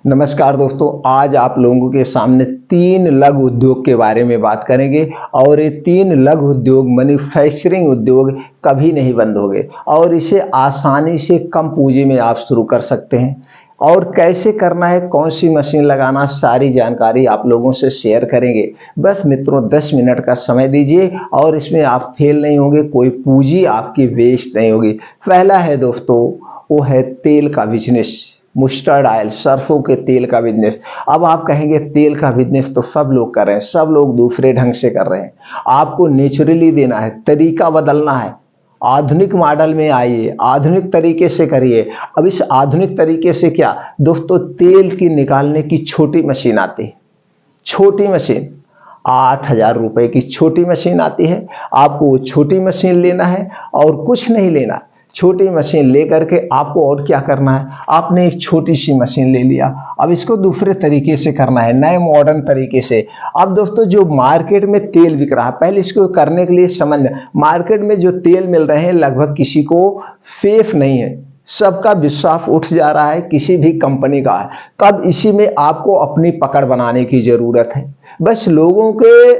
नमस्कार दोस्तों, आज आप लोगों के सामने 3 लघु उद्योग के बारे में बात करेंगे और ये 3 लघु उद्योग मैन्युफैक्चरिंग उद्योग कभी नहीं बंद होंगे और इसे आसानी से कम पूंजी में आप शुरू कर सकते हैं। और कैसे करना है, कौन सी मशीन लगाना, सारी जानकारी आप लोगों से शेयर करेंगे। बस मित्रों 10 मिनट का समय दीजिए और इसमें आप फेल नहीं होंगे, कोई पूंजी आपकी वेस्ट नहीं होगी। पहला है दोस्तों, वो है तेल का बिजनेस। मस्टर्ड ऑयल, सरसों के तेल का बिजनेस। अब आप कहेंगे तेल का बिजनेस तो सब लोग कर रहे हैं, सब लोग दूसरे ढंग से कर रहे हैं। आपको नेचुरली देना है, तरीका बदलना है। आधुनिक मॉडल में आइए, आधुनिक तरीके से करिए। अब इस आधुनिक तरीके से क्या दोस्तों, तेल की निकालने की छोटी मशीन आती है। छोटी मशीन 8,000 रुपए की छोटी मशीन आती है। आपको वो छोटी मशीन लेना है और कुछ नहीं लेना। छोटी मशीन लेकर के आपको और क्या करना है, आपने एक छोटी सी मशीन ले लिया। अब इसको दूसरे तरीके से करना है, नए मॉडर्न तरीके से। अब दोस्तों जो मार्केट में तेल बिक रहा है, पहले इसको करने के लिए समझ, मार्केट में जो तेल मिल रहे हैं लगभग किसी को सेफ नहीं है, सबका विश्वास उठ जा रहा है किसी भी कंपनी का है। तब इसी में आपको अपनी पकड़ बनाने की जरूरत है। बस लोगों के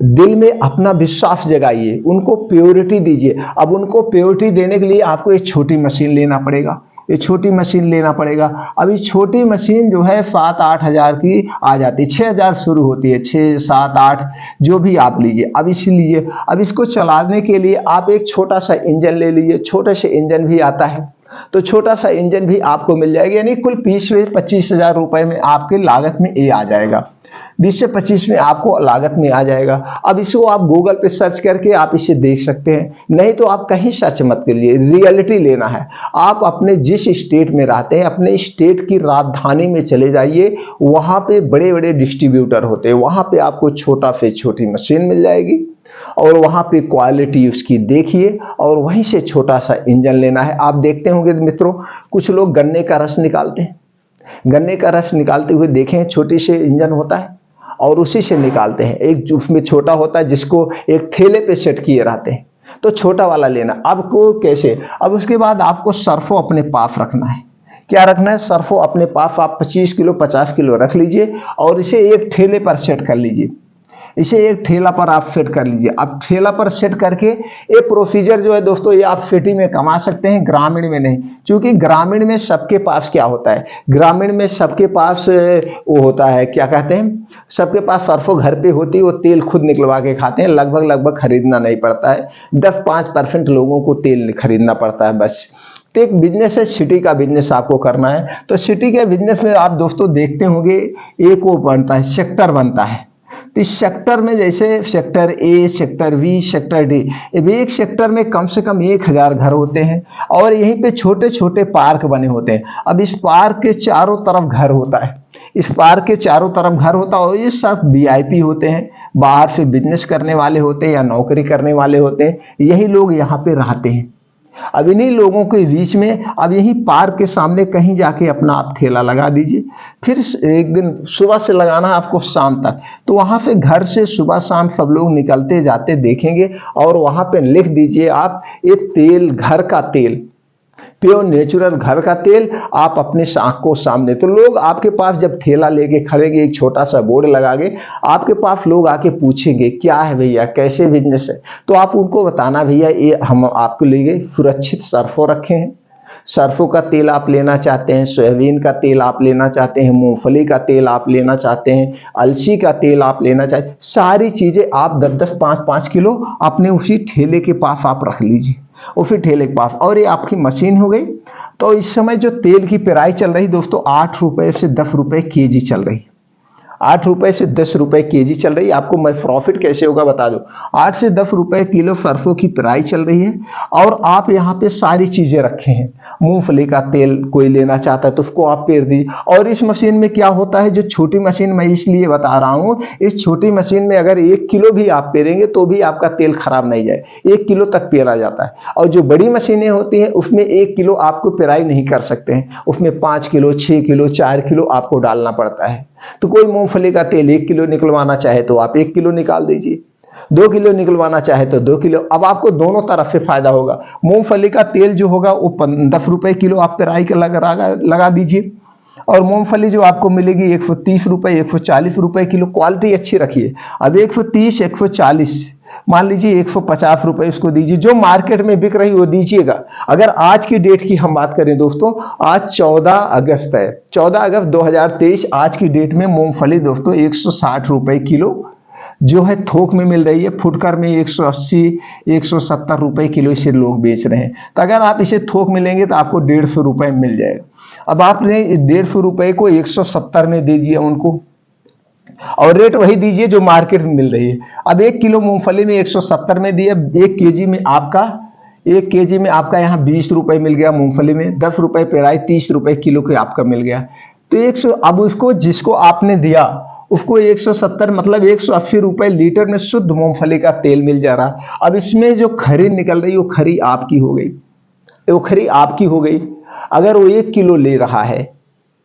दिल में अपना विश्वास जगाइए, उनको प्योरिटी दीजिए। अब उनको प्योरिटी देने के लिए आपको एक छोटी मशीन लेना पड़ेगा, ये छोटी मशीन लेना पड़ेगा। अब ये छोटी मशीन जो है 7-8 हज़ार की आ जाती है, 6,000 शुरू होती है, 6, 7, 8 जो भी आप लीजिए। अब इसीलिए अब इसको चलाने के लिए आप एक छोटा सा इंजन ले लीजिए। छोटे से इंजन भी आता है तो छोटा सा इंजन भी आपको मिल जाएगा, यानी कुल 20-25 हज़ार रुपए में आपके लागत में ये आ जाएगा। 20 से 25 में आपको लागत में आ जाएगा। अब इसको आप गूगल पे सर्च करके आप इसे देख सकते हैं, नहीं तो आप कहीं सर्च मत करिए, रियलिटी लेना है। आप अपने जिस स्टेट में रहते हैं, अपने स्टेट की राजधानी में चले जाइए, वहां पे बड़े बड़े डिस्ट्रीब्यूटर होते हैं, वहां पे आपको छोटा से छोटी मशीन मिल जाएगी और वहां पे क्वालिटी उसकी देखिए और वहीं से छोटा सा इंजन लेना है। आप देखते होंगे मित्रों, कुछ लोग गन्ने का रस निकालते हैं, गन्ने का रस निकालते हुए देखें, छोटी से इंजन होता है और उसी से निकालते हैं। एक उसमें छोटा होता है जिसको एक ठेले पे सेट किए रहते हैं, तो छोटा वाला लेना। अब को कैसे, अब उसके बाद आपको सरसों अपने पास रखना है। क्या रखना है, सरसों अपने पास आप 25 किलो 50 किलो रख लीजिए और इसे एक ठेले पर सेट कर लीजिए। इसे एक ठेला पर आप सेट कर लीजिए। अब ठेला पर सेट करके ये प्रोसीजर जो है दोस्तों, ये आप सिटी में कमा सकते हैं, ग्रामीण में नहीं। क्योंकि ग्रामीण में सबके पास क्या होता है, ग्रामीण में सबके पास वो होता है, क्या कहते हैं, सबके पास सरसों घर पे होती है, वो तेल खुद निकलवा के खाते हैं, लगभग खरीदना नहीं पड़ता है। 10-5% लोगों को तेल खरीदना पड़ता है बस। तो एक बिजनेस है, सिटी का बिजनेस आपको करना है। तो सिटी के बिजनेस में आप दोस्तों देखते होंगे, एक वो बनता है, सेक्टर बनता है। इस सेक्टर में जैसे sector A, sector B, sector D, एक सेक्टर में कम से कम 1,000 घर होते हैं और यहीं पे छोटे छोटे पार्क बने होते हैं। अब इस पार्क के चारों तरफ घर होता है, इस पार्क के चारों तरफ घर होता है और ये सब वीआईपी होते हैं, बाहर से बिजनेस करने वाले होते हैं या नौकरी करने वाले होते हैं, यही लोग यहाँ पे रहते हैं। अब इन्हीं लोगों के बीच में अब यही पार्क के सामने कहीं जाके अपना आप ठेला लगा दीजिए। फिर एक दिन सुबह से लगाना है आपको शाम तक, तो वहां से घर से सुबह शाम सब लोग निकलते जाते देखेंगे और वहां पे लिख दीजिए आप, ये तेल घर का तेल, प्योर नेचुरल घर का तेल, आप अपने आंखों सामने। तो लोग आपके पास जब ठेला लेके खड़ेंगे, एक छोटा सा बोर्ड लगा के आपके पास लोग आके पूछेंगे क्या है भैया, कैसे बिजनेस है, तो आप उनको बताना भैया ये हम आपके लिए सुरक्षित सरसों रखे हैं। सरसों का तेल आप लेना चाहते हैं, सोयाबीन का तेल आप लेना चाहते हैं, मूंगफली का तेल आप लेना चाहते हैं, अलसी का तेल आप लेना चाहते हैं, सारी चीजें आप 10-10, 5-5 किलो अपने उसी ठेले के पास आप रख लीजिए, उसी ठेले के पास। और ये आपकी मशीन हो गई। तो इस समय जो तेल की प्राइस चल रही दोस्तों, 8 रुपए से 10 रुपए केजी चल रही, 8 रुपए से 10 रुपए केजी चल रही है। आपको मैं प्रॉफिट कैसे होगा बता दो, 8 से 10 रुपए किलो सरसों की प्राइस चल रही है और आप यहाँ पे सारी चीजें रखे हैं। मूंगफली का तेल कोई लेना चाहता है तो उसको आप पेर दीजिए। और इस मशीन में क्या होता है, जो छोटी मशीन मैं इसलिए बता रहा हूँ, इस छोटी मशीन में अगर 1 किलो भी आप पेरेंगे तो भी आपका तेल खराब नहीं जाए, 1 किलो तक पेरा जाता है। और जो बड़ी मशीनें होती हैं उसमें 1 किलो आपको पेराई नहीं कर सकते हैं, उसमें 5 किलो 6 किलो 4 किलो आपको डालना पड़ता है। तो कोई मूंगफली का तेल 1 किलो निकलवाना चाहे तो आप 1 किलो निकाल दीजिए, 2 किलो निकलवाना चाहे तो 2 किलो। अब आपको दोनों तरफ से फायदा होगा। मूंगफली का तेल जो होगा वो 10 रुपए किलो आप पेराई के लगा दीजिए और मूंगफली जो आपको मिलेगी 130 रुपए, 140 रुपए किलो, क्वालिटी अच्छी रखिए। अब 130, 140, मान लीजिए 150 रुपए उसको दीजिए, जो मार्केट में बिक रही वो दीजिएगा। अगर आज की डेट की हम बात करें दोस्तों, आज 14 अगस्त है, 14 अगस्त 2023, आज की डेट में मूंगफली दोस्तों 160 रुपए किलो जो है थोक में मिल रही है। फुटकर में 180, 170 रुपए किलो इसे लोग बेच रहे हैं। तो अगर आप इसे थोक में लेंगे तो आपको 150 रुपए मिल जाएगा। अब आपने 150 रुपए को 170 में दे दिया उनको, और रेट वही दीजिए जो मार्केट में मिल रही है। अब 1 किलो मूंगफली में 170 में दिया, 1 केजी में आपका यहाँ 20 रुपए मिल गया, मूंगफली में 10 रुपए पेराई, 30 रुपए किलो के आपका मिल गया। तो 100, अब उसको जिसको आपने दिया उसको 170 मतलब 180 रुपए लीटर में शुद्ध मूंगफली का तेल मिल जा रहा। अब इसमें जो खरी निकल रही वो खरी आपकी हो गई, वो खरी आपकी हो गई। अगर वो 1 किलो ले रहा है,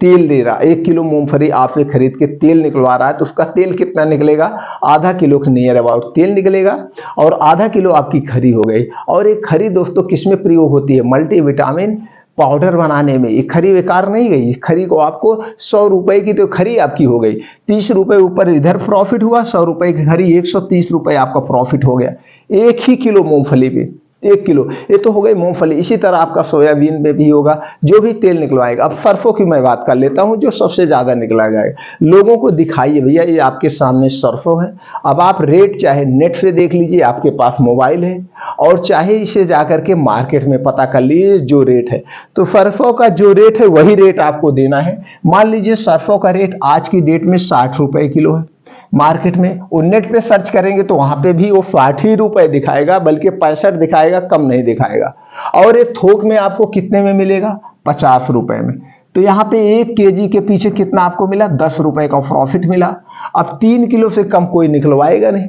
तेल ले रहा, 1 किलो मूंगफली आपसे खरीद के तेल निकलवा रहा है, तो उसका तेल कितना निकलेगा? आधा किलो के नियर अबाउट तेल निकलेगा, और आधा किलो आपकी खरी हो गई। और एक खरी दोस्तों किसमें प्रयोग होती है? मल्टीविटामिन पाउडर बनाने में। ये खरी बेकार नहीं गई, खरी को आपको 100 रुपए की तो खरी आपकी हो गई, 30 रुपए ऊपर इधर प्रॉफिट हुआ, 100 रुपए की खरी, 130 रुपए आपका प्रॉफिट हो गया 1 ही किलो मूंगफली पे। 1 किलो, ये तो हो गई मूंगफली। इसी तरह आपका सोयाबीन में भी होगा, जो भी तेल निकलवाएगा। अब सरसों की मैं बात कर लेता हूं, जो सबसे ज्यादा निकला जाएगा। लोगों को दिखाइए भैया, ये आपके सामने सरसों है। अब आप रेट चाहे नेट से देख लीजिए, आपके पास मोबाइल है, और चाहे इसे जाकर के मार्केट में पता कर लीजिए जो रेट है। तो सरसों का जो रेट है वही रेट आपको देना है। मान लीजिए सरसों का रेट आज की डेट में 60 रुपए किलो है मार्केट में, और नेट पे सर्च करेंगे तो वहां पे भी वो 60 ही रुपए दिखाएगा, बल्कि 65 दिखाएगा, कम नहीं दिखाएगा। और ये थोक में आपको कितने में मिलेगा? 50 रुपए में। तो यहाँ पे 1 केजी के पीछे कितना आपको मिला? 10 रुपए का प्रॉफिट मिला। अब 3 किलो से कम कोई निकलवाएगा नहीं।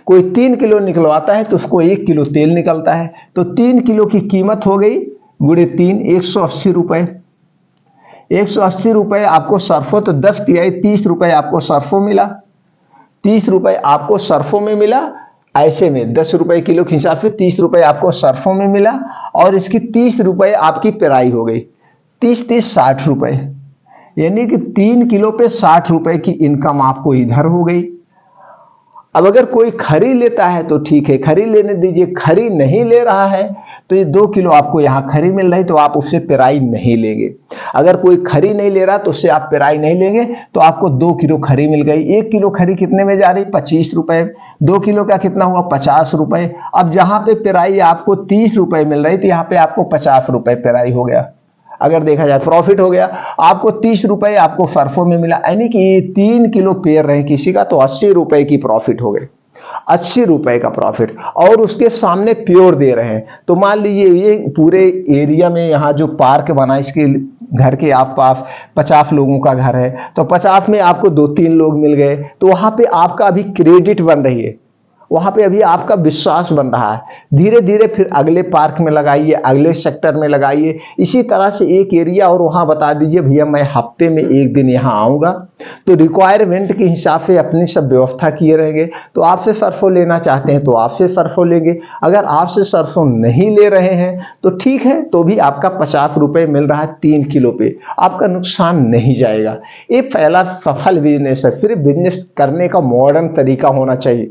कोई 3 किलो निकलवाता है तो उसको 1 किलो तेल निकलता है। तो 3 किलो की कीमत हो गई गुणे 3, 180 रुपए। 180 रुपए आपको सरसों, तो 10 तिहाई 30 रुपए आपको सरसों मिला, 30 रुपए आपको सरसों में मिला। ऐसे में 10 रुपए किलो के हिसाब से 30 रुपए आपको सरसों में मिला, और इसकी 30 रुपए आपकी पेराई हो गई। 30 60 रुपए, यानी कि 3 किलो पे 60 रुपए की इनकम आपको इधर हो गई। अब अगर कोई खरी लेता है तो ठीक है, खरी लेने दीजिए। खरी नहीं ले रहा है तो ये 2 किलो आपको यहाँ खरी मिल रही, तो आप उससे पेराई नहीं लेंगे। अगर कोई खरी नहीं ले रहा तो उससे आप पेराई नहीं लेंगे, तो आपको 2 किलो खरी मिल गई। 1 किलो खरी कितने में जा रही? 25 रुपए। 2 किलो का कितना हुआ? 50 रुपए। अब जहां पे पेराई आपको 30 रुपए मिल रही थी, यहाँ पे आपको 50 रुपए पेराई हो गया। अगर देखा जाए प्रॉफिट हो गया आपको। 30 रुपए आपको सरसों में मिला, यानी कि 3 किलो पेर रहे किसी का, तो 80 रुपए की प्रॉफिट हो गई। 80 रुपए का प्रॉफिट, और उसके सामने प्योर दे रहे हैं। तो मान लीजिए ये पूरे एरिया में यहाँ जो पार्क बना, इसके घर के आसपास 50 लोगों का घर है, तो 50 में आपको 2-3 लोग मिल गए, तो वहां पे आपका अभी क्रेडिट बन रही है, वहां पे अभी आपका विश्वास बन रहा है। धीरे धीरे फिर अगले पार्क में लगाइए, अगले सेक्टर में लगाइए, इसी तरह से एक एरिया, और वहां बता दीजिए भैया मैं हफ्ते में 1 दिन यहां आऊंगा। तो रिक्वायरमेंट के हिसाब से अपनी सब व्यवस्था किए रहेंगे। तो आपसे सरसों लेना चाहते हैं तो आपसे सरसों लेंगे, अगर आपसे सरसों नहीं ले रहे हैं तो ठीक है, तो भी आपका 50 रुपए मिल रहा है 3 किलो पे, आपका नुकसान नहीं जाएगा। ये पहला सफल बिजनेस है। फिर बिजनेस करने का मॉडर्न तरीका होना चाहिए।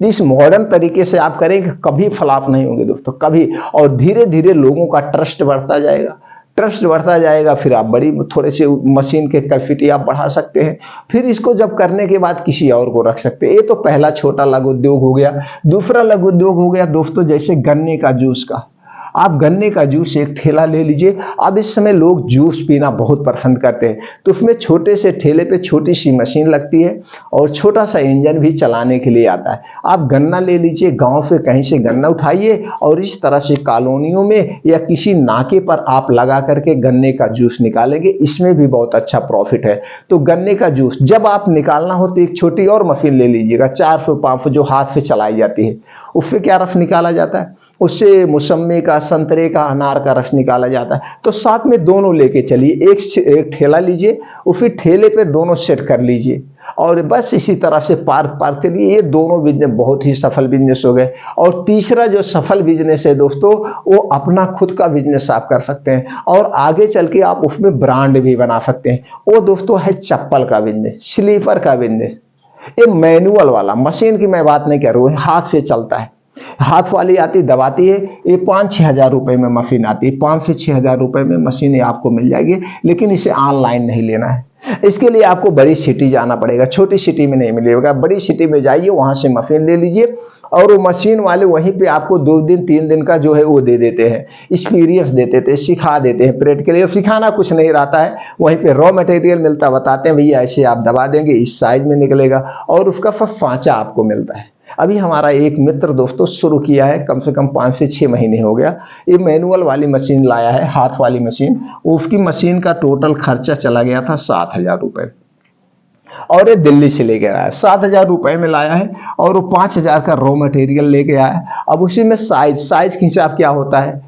इस मॉडर्न तरीके से आप करेंगे, कभी फ्लॉप नहीं होंगे दोस्तों, कभी। और धीरे धीरे लोगों का ट्रस्ट बढ़ता जाएगा, ट्रस्ट बढ़ता जाएगा, फिर आप बड़ी थोड़े से मशीन के कैपेसिटी आप बढ़ा सकते हैं। फिर इसको जब करने के बाद किसी और को रख सकते हैं। ये तो पहला छोटा लघु उद्योग हो गया। दूसरा लघु उद्योग हो गया दोस्तों, जैसे गन्ने का जूस का। आप गन्ने का जूस एक ठेला ले लीजिए। अब इस समय लोग जूस पीना बहुत पसंद करते हैं, तो उसमें छोटे से ठेले पे छोटी सी मशीन लगती है, और छोटा सा इंजन भी चलाने के लिए आता है। आप गन्ना ले लीजिए, गांव से कहीं से गन्ना उठाइए, और इस तरह से कॉलोनियों में या किसी नाके पर आप लगा करके गन्ने का जूस निकालेंगे। इसमें भी बहुत अच्छा प्रॉफिट है। तो गन्ने का जूस जब आप निकालना हो तो एक छोटी और मशीन ले लीजिएगा, 400-500, जो हाथ से चलाई जाती है। उससे क्या रस निकाला जाता है? उससे मौसम्मी का, संतरे का, अनार का रस निकाला जाता है। तो साथ में दोनों लेके चलिए, एक ठेला लीजिए, उसी ठेले पे दोनों सेट कर लीजिए। और बस इसी तरह से पार्क के लिए ये दोनों बिजनेस बहुत ही सफल बिजनेस हो गए। और तीसरा जो सफल बिजनेस है दोस्तों, वो अपना खुद का बिजनेस आप कर सकते हैं और आगे चल के आप उसमें ब्रांड भी बना सकते हैं। वो दोस्तों है चप्पल का बिजनेस, स्लीपर का बिजनेस। ये मैनुअल वाला, मशीन की मैं बात नहीं कर रहा हूँ, हाथ से चलता है, हाथ वाली आती दबाती है। ये 5-6 हज़ार रुपए में मशीन आती है, 5 से 6 हज़ार रुपए में मशीन आपको मिल जाएगी। लेकिन इसे ऑनलाइन नहीं लेना है, इसके लिए आपको बड़ी सिटी जाना पड़ेगा, छोटी सिटी में नहीं मिलेगा। बड़ी सिटी में जाइए, वहां से मशीन ले लीजिए और वो मशीन वाले वहीं पे आपको 2 दिन 3 दिन का जो है वो दे देते हैं, एक्सपीरियंस देते थे, सिखा देते हैं प्रैक्टिकली। सिखाना कुछ नहीं रहता है, वहीं पे रॉ मटेरियल मिलता, बताते हैं भैया ऐसे आप दबा देंगे, इस साइज में निकलेगा और उसका फांचा आपको मिलता है। अभी हमारा एक मित्र दोस्तों शुरू किया है, कम से कम 5 से 6 महीने हो गया, ये मैनुअल वाली मशीन लाया है, हाथ वाली मशीन। उसकी मशीन का टोटल खर्चा चला गया था 7,000 रुपए और ये दिल्ली से लेके आया है, 7,000 रुपए में लाया है और वो 5,000 का रॉ मटेरियल लेके आया है। अब उसी में साइज के हिसाब क्या होता है,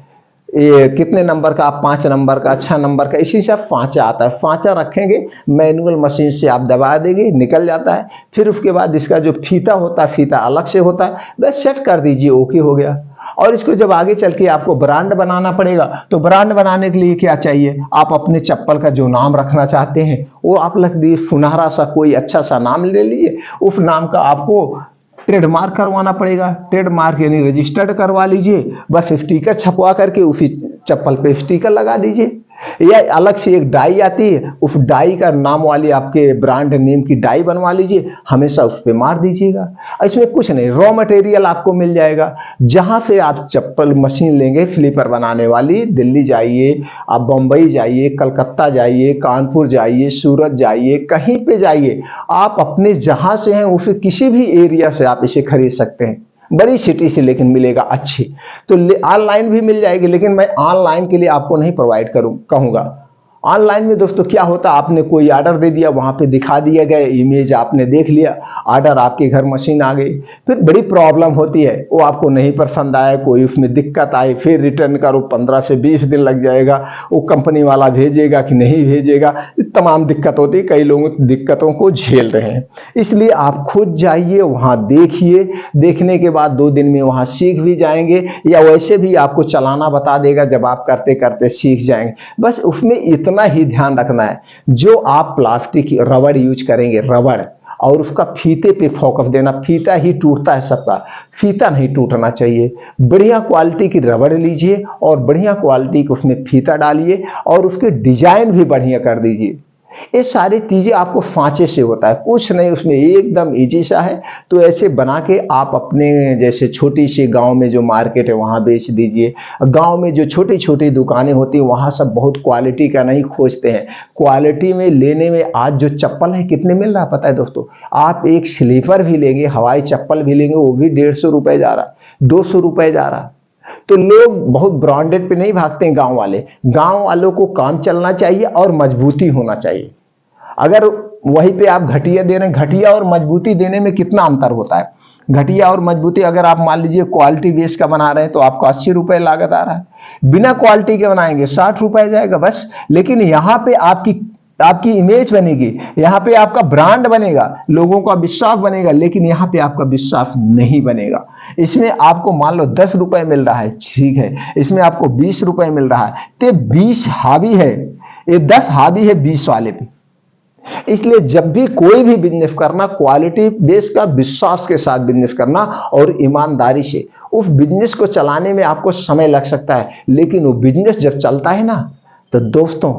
ये कितने नंबर का, आप 5 नंबर का, 6 नंबर का, इसी से फांचा आता है। फांचा रखेंगे, मैनुअल मशीन से आप दबा देंगे, निकल जाता है। फिर उसके बाद इसका जो फीता होता है, फीता अलग से होता है, बस सेट कर दीजिए, ओके हो गया। और इसको जब आगे चल के आपको ब्रांड बनाना पड़ेगा, तो ब्रांड बनाने के लिए क्या चाहिए, आप अपने चप्पल का जो नाम रखना चाहते हैं वो आप लिख दीजिए, सुनहरा सा कोई अच्छा सा नाम ले लीजिए। उस नाम का आपको ट्रेडमार्क करवाना पड़ेगा, ट्रेडमार्क यानी रजिस्टर्ड करवा लीजिए, बस स्टिकर छपवा करके उसी चप्पल पे स्टिकर लगा दीजिए। या अलग से एक डाई आती है, उस डाई का नाम वाली आपके ब्रांड नेम की डाई बनवा लीजिए, हमेशा उस पर मार दीजिएगा। इसमें कुछ नहीं, रॉ मटेरियल आपको मिल जाएगा। जहां से आप चप्पल मशीन लेंगे स्लीपर बनाने वाली, दिल्ली जाइए, आप बम्बई जाइए, कलकत्ता जाइए, कानपुर जाइए, सूरत जाइए, कहीं पे जाइए, आप अपने जहां से हैं उसे किसी भी एरिया से आप इसे खरीद सकते हैं, बड़ी सिटी से लेकिन मिलेगा अच्छी। तो ऑनलाइन भी मिल जाएगी, लेकिन मैं ऑनलाइन के लिए आपको नहीं प्रोवाइड कहूंगा। ऑनलाइन में दोस्तों क्या होता है, आपने कोई ऑर्डर दे दिया, वहां पे दिखा दिया गया इमेज, आपने देख लिया, ऑर्डर आपके घर मशीन आ गई, फिर बड़ी प्रॉब्लम होती है, वो आपको नहीं पसंद आया, कोई उसमें दिक्कत आई, फिर रिटर्न करो, 15 से 20 दिन लग जाएगा, वो कंपनी वाला भेजेगा कि नहीं भेजेगा, तमाम दिक्कत होती है। कई लोग दिक्कतों को झेल रहे हैं, इसलिए आप खुद जाइए, वहां देखिए, देखने के बाद 2 दिन में वहां सीख भी जाएंगे, या वैसे भी आपको चलाना बता देगा, जब आप करते करते सीख जाएंगे। बस उसमें इतना ही ध्यान रखना है, जो आप प्लास्टिक रबड़ यूज करेंगे, रबड़, और उसका फीते पे फोकस देना। फीता ही टूटता है सबका, फीता नहीं टूटना चाहिए। बढ़िया क्वालिटी की रबड़ लीजिए और बढ़िया क्वालिटी का उसमें फीता डालिए और उसके डिजाइन भी बढ़िया कर दीजिए। ये सारी चीजें आपको फांचे से होता है, कुछ नहीं, उसमें एकदम इजी सा है। तो ऐसे बना के आप अपने जैसे छोटी सी गांव में जो मार्केट है वहां बेच दीजिए। गांव में जो छोटी छोटी दुकानें होती हैं वहां सब बहुत क्वालिटी का नहीं खोजते हैं, क्वालिटी में लेने में आज जो चप्पल है कितने मिल रहा है पता है दोस्तों, आप एक स्लीपर भी लेंगे, हवाई चप्पल भी लेंगे, वो भी 150 रुपए जा रहा, 200 रुपए जा रहा। तो लोग बहुत ब्रांडेड पे नहीं भागते हैं, गांव वालों को काम चलना चाहिए और मजबूती होना चाहिए। अगर वहीं पे आप घटिया दे रहे हैं, घटिया और मजबूती देने में कितना अंतर होता है। घटिया और मजबूती अगर आप मान लीजिए क्वालिटी बेस का बना रहे हैं तो आपको 80 रुपए लागत आ रहा है, बिना क्वालिटी के बनाएंगे 60 रुपए जाएगा बस। लेकिन यहाँ पे आपकी इमेज बनेगी, यहाँ पे आपका ब्रांड बनेगा, लोगों का विश्वास बनेगा, लेकिन यहाँ पे आपका विश्वास नहीं बनेगा। इसमें आपको मान लो 10 रुपए मिल रहा है, ठीक है, इसमें आपको 20 रुपए मिल रहा है, तो 20 हावी है, ये 10 हावी है 20 वाले पे। इसलिए जब भी कोई भी बिजनेस करना, क्वालिटी बेस का विश्वास के साथ बिजनेस करना और ईमानदारी से। उस बिजनेस को चलाने में आपको समय लग सकता है, लेकिन वो बिजनेस जब चलता है ना, तो दोस्तों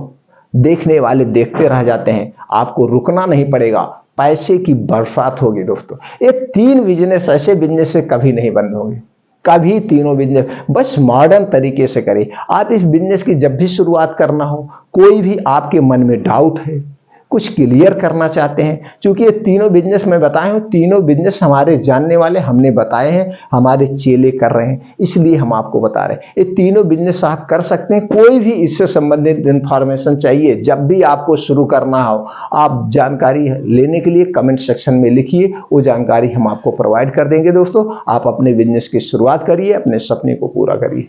देखने वाले देखते रह जाते हैं, आपको रुकना नहीं पड़ेगा, पैसे की बरसात होगी दोस्तों। ये 3 बिजनेस ऐसे बिजनेस से कभी नहीं बंद होंगे, कभी तीनों बिजनेस, बस मॉडर्न तरीके से करें। आप इस बिजनेस की जब भी शुरुआत करना हो, कोई भी आपके मन में डाउट है, कुछ क्लियर करना चाहते हैं, क्योंकि ये तीनों बिजनेस मैं बताए हूं, तीनों बिजनेस हमारे जानने वाले हमने बताए हैं, हमारे चेले कर रहे हैं, इसलिए हम आपको बता रहे हैं। ये तीनों बिजनेस आप कर सकते हैं। कोई भी इससे संबंधित इंफॉर्मेशन चाहिए, जब भी आपको शुरू करना हो, आप जानकारी लेने के लिए कमेंट सेक्शन में लिखिए, वो जानकारी हम आपको प्रोवाइड कर देंगे। दोस्तों आप अपने बिजनेस की शुरुआत करिए, अपने सपने को पूरा करिए।